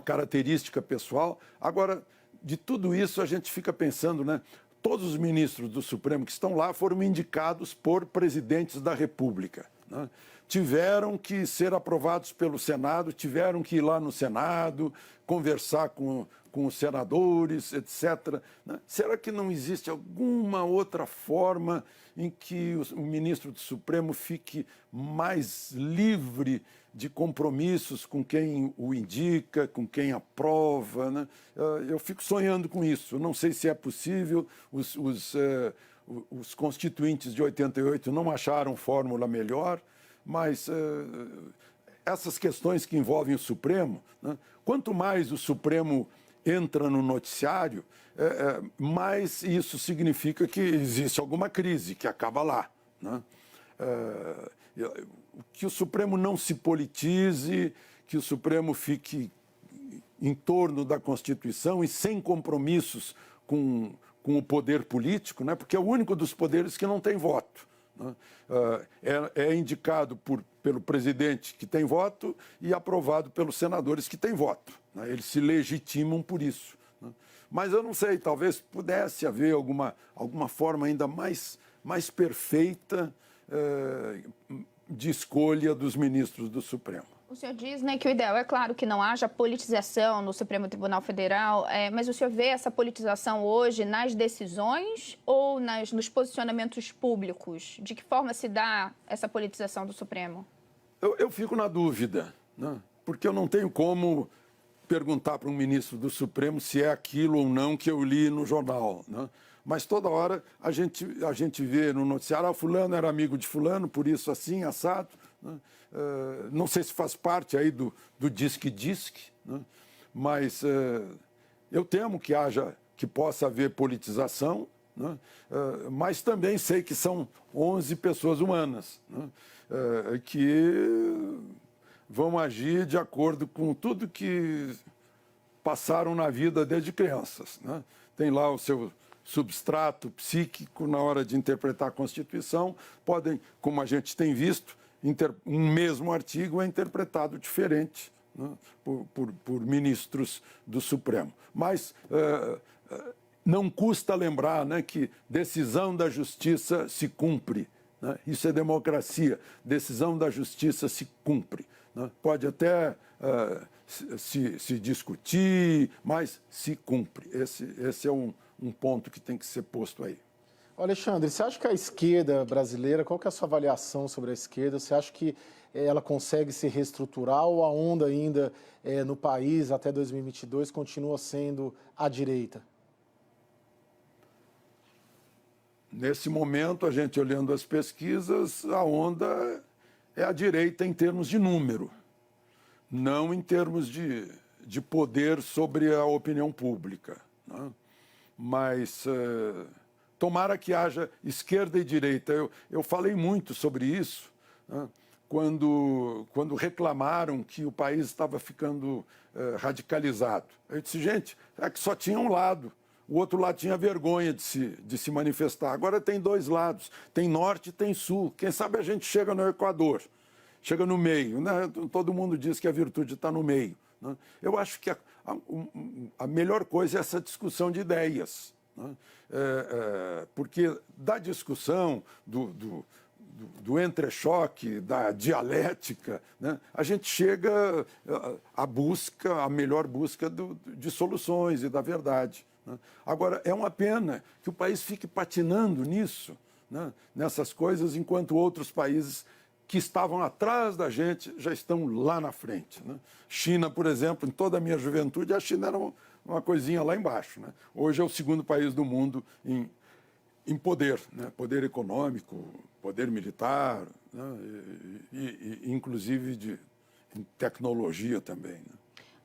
característica pessoal. Agora, de tudo isso, a gente fica pensando, né? Todos os ministros do Supremo que estão lá foram indicados por presidentes da República, né? Tiveram que ser aprovados pelo Senado, tiveram que ir lá no Senado, conversar com os senadores, etc., né? Será que não existe alguma outra forma em que o ministro do Supremo fique mais livre de compromissos com quem o indica, com quem aprova, né? Eu fico sonhando com isso. Não sei se é possível. Os constituintes de 88 não acharam fórmula melhor, mas essas questões que envolvem o Supremo, né? Quanto mais o Supremo entra no noticiário, mais isso significa que existe alguma crise, que acaba lá, né? Que o Supremo não se politize, que o Supremo fique em torno da Constituição e sem compromissos com o poder político, né? Porque é o único dos poderes que não tem voto, né? É indicado pelo presidente que tem voto e aprovado pelos senadores que têm voto, né? Eles se legitimam por isso, né? Mas eu não sei, talvez pudesse haver alguma forma ainda mais perfeita de escolha dos ministros do Supremo. O senhor diz, né, que o ideal é claro que não haja politização no Supremo Tribunal Federal, mas o senhor vê essa politização hoje nas decisões ou nos posicionamentos públicos? De que forma se dá essa politização do Supremo? Eu fico na dúvida, né? Porque eu não tenho como perguntar para um ministro do Supremo se é aquilo ou não que eu li no jornal, né? Mas toda hora a gente vê no noticiário, fulano era amigo de fulano, por isso assim, assado, né? Não sei se faz parte aí do disque-disque, né? Mas eu temo que possa haver politização, né? Mas também sei que são 11 pessoas humanas, né? Que vão agir de acordo com tudo que passaram na vida desde crianças, né? Tem lá o seu substrato psíquico na hora de interpretar a Constituição, podem, como a gente tem visto, um mesmo artigo é interpretado diferente, né, por ministros do Supremo. Mas não custa lembrar, né, que decisão da Justiça se cumpre, né? Isso é democracia. Decisão da Justiça se cumpre, né? Pode até se discutir, mas se cumpre. Esse é um ponto que tem que ser posto aí. Alexandre, você acha que a esquerda brasileira, qual que é a sua avaliação sobre a esquerda? Você acha que ela consegue se reestruturar ou a onda ainda no país até 2022 continua sendo à direita? Nesse momento, a gente olhando as pesquisas, a onda é à direita em termos de número, não em termos de poder sobre a opinião pública, né? Mas tomara que haja esquerda e direita. Eu falei muito sobre isso, né, quando reclamaram que o país estava ficando radicalizado. Eu disse, gente, é que só tinha um lado. O outro lado tinha vergonha de se manifestar. Agora tem dois lados, tem norte e tem sul. Quem sabe a gente chega no Equador, chega no meio, né? Todo mundo diz que a virtude está no meio, né? Eu acho que a melhor coisa é essa discussão de ideias, né? Porque da discussão, do entrechoque, da dialética, né, a gente chega à melhor busca de soluções e da verdade, né? Agora, é uma pena que o país fique patinando nisso, né, nessas coisas, enquanto outros países que estavam atrás da gente já estão lá na frente, né? China, por exemplo, em toda a minha juventude, a China era uma coisinha lá embaixo, né? Hoje é o segundo país do mundo em poder, né? Poder econômico, poder militar, né? E inclusive em tecnologia também, né?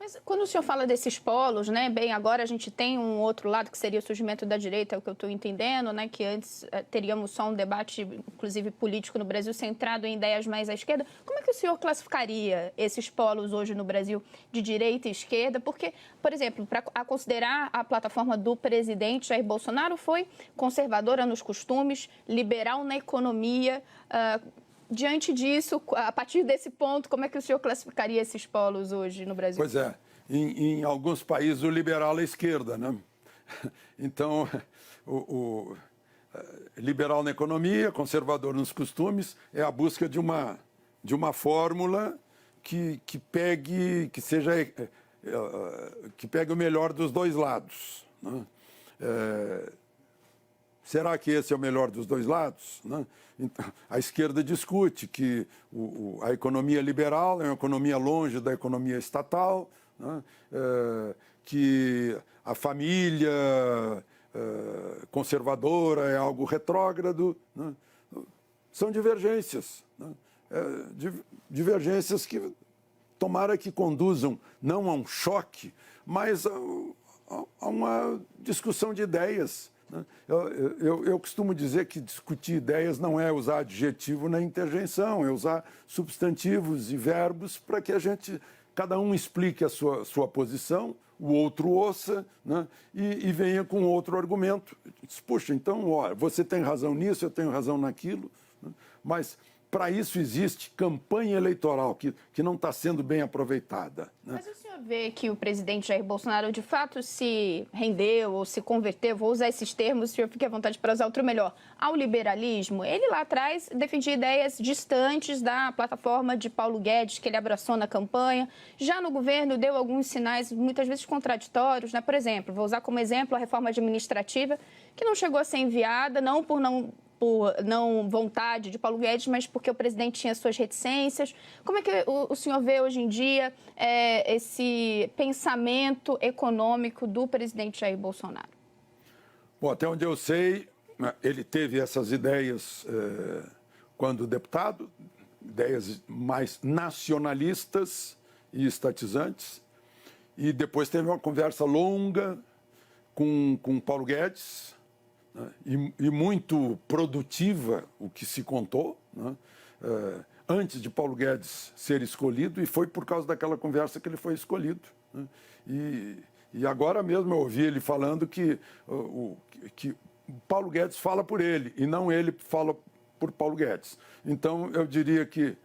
Mas quando o senhor fala desses polos, né, bem, agora a gente tem um outro lado que seria o surgimento da direita, é o que eu estou entendendo, né, que antes teríamos só um debate, inclusive político no Brasil, centrado em ideias mais à esquerda. Como é que o senhor classificaria esses polos hoje no Brasil de direita e esquerda? Porque, por exemplo, para considerar a plataforma do presidente Jair Bolsonaro foi conservadora nos costumes, liberal na economia. Diante disso, a partir desse ponto, como é que o senhor classificaria esses polos hoje no Brasil? Pois é, em alguns países o liberal é esquerda, né? Então, o liberal na economia, conservador nos costumes, é a busca de uma fórmula que pegue o melhor dos dois lados, né? Será que esse é o melhor dos dois lados, né? Então, a esquerda discute que a economia liberal é uma economia longe da economia estatal, né? Que a família conservadora é algo retrógrado, né? São divergências, né? Divergências que tomara que conduzam não a um choque, mas a uma discussão de ideias, né? Eu costumo dizer que discutir ideias não é usar adjetivo na interjeição, é usar substantivos e verbos para que cada um explique a sua posição, o outro ouça, né? E venha com outro argumento. Diz, puxa, então, olha, você tem razão nisso, eu tenho razão naquilo, né? Mas para isso existe campanha eleitoral que não está sendo bem aproveitada, né? Mas o senhor vê que o presidente Jair Bolsonaro de fato se rendeu ou se converteu, vou usar esses termos, o senhor fique à vontade para usar outro melhor, ao liberalismo? Ele lá atrás defendia ideias distantes da plataforma de Paulo Guedes, que ele abraçou na campanha. Já no governo deu alguns sinais muitas vezes contraditórios, né? Por exemplo, vou usar como exemplo a reforma administrativa, que não chegou a ser enviada, não por não vontade de Paulo Guedes, mas porque o presidente tinha suas reticências. Como é que o senhor vê hoje em dia esse pensamento econômico do presidente Jair Bolsonaro? Bom, até onde eu sei, ele teve essas ideias quando deputado, ideias mais nacionalistas e estatizantes, e depois teve uma conversa longa com Paulo Guedes, né, e muito produtiva, o que se contou, né, antes de Paulo Guedes ser escolhido, e foi por causa daquela conversa que ele foi escolhido, né, e agora mesmo eu ouvi ele falando que Paulo Guedes fala por ele, e não ele fala por Paulo Guedes. Então, eu diria que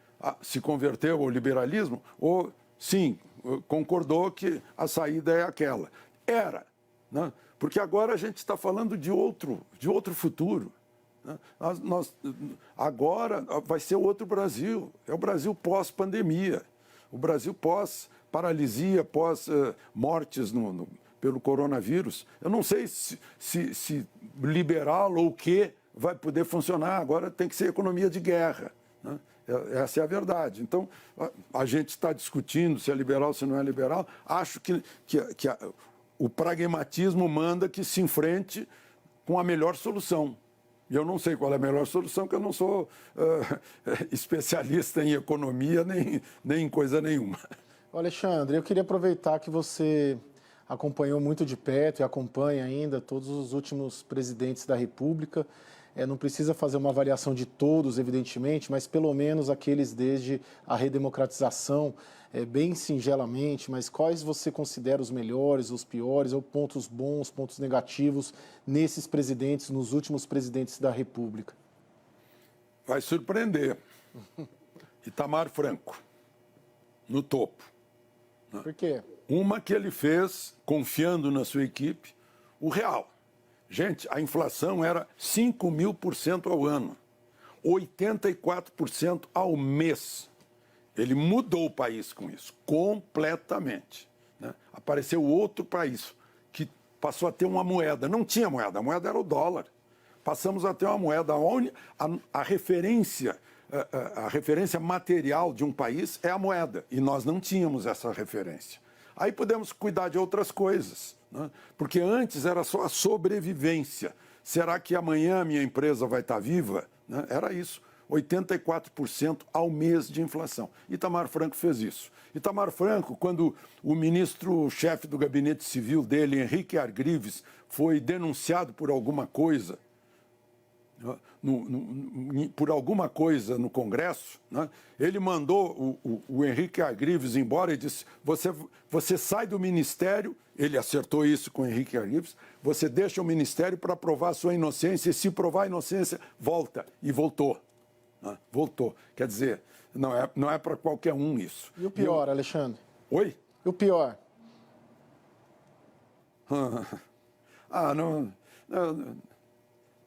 se converteu ao liberalismo, ou sim, concordou que a saída é aquela. Era, né? Porque agora a gente está falando de outro futuro, né? Agora vai ser outro Brasil, é o Brasil pós-pandemia, o Brasil pós-paralisia, pós-mortes pelo coronavírus. Eu não sei se liberal ou o que vai poder funcionar, agora tem que ser economia de guerra, né? Essa é a verdade. Então, a gente está discutindo se é liberal, se não é liberal. Acho que o pragmatismo manda que se enfrente com a melhor solução. E eu não sei qual é a melhor solução, porque eu não sou especialista em economia nem em coisa nenhuma. Alexandre, eu queria aproveitar que você acompanhou muito de perto e acompanha ainda todos os últimos presidentes da República. Não precisa fazer uma avaliação de todos, evidentemente, mas pelo menos aqueles desde a redemocratização, bem singelamente, mas quais você considera os melhores, os piores, ou pontos bons, pontos negativos nesses presidentes, nos últimos presidentes da República? Vai surpreender. Itamar Franco, no topo. Por quê? Uma que ele fez, confiando na sua equipe, o real. Gente, a inflação era 5.000% ao ano, 84% ao mês. Ele mudou o país com isso, completamente, né? Apareceu outro país que passou a ter uma moeda. Não tinha moeda, a moeda era o dólar. Passamos a ter uma moeda onde a referência material de um país é a moeda, e nós não tínhamos essa referência. Aí podemos cuidar de outras coisas, né? Porque antes era só a sobrevivência. Será que amanhã a minha empresa vai estar viva? Né? Era isso, 84% ao mês de inflação. Itamar Franco fez isso. Itamar Franco, quando o ministro-chefe do gabinete civil dele, Henrique Argrives, foi denunciado por alguma coisa, no Congresso, né? Ele mandou o Henrique Argrives embora e disse, você sai do ministério, ele acertou isso com o Henrique Argrives, você deixa o ministério para provar a sua inocência, e se provar a inocência, volta. E voltou. Né? Voltou. Quer dizer, não é para qualquer um isso. E o pior, Alexandre? Oi? E o pior?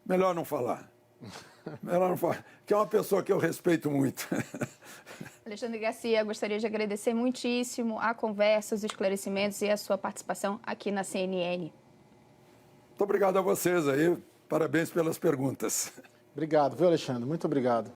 Melhor não falar. Melhor não falar. Que é uma pessoa que eu respeito muito. Alexandre Garcia, gostaria de agradecer muitíssimo a conversa, os esclarecimentos e a sua participação aqui na CNN. Muito obrigado a vocês aí. Parabéns pelas perguntas. Obrigado, viu, Alexandre? Muito obrigado.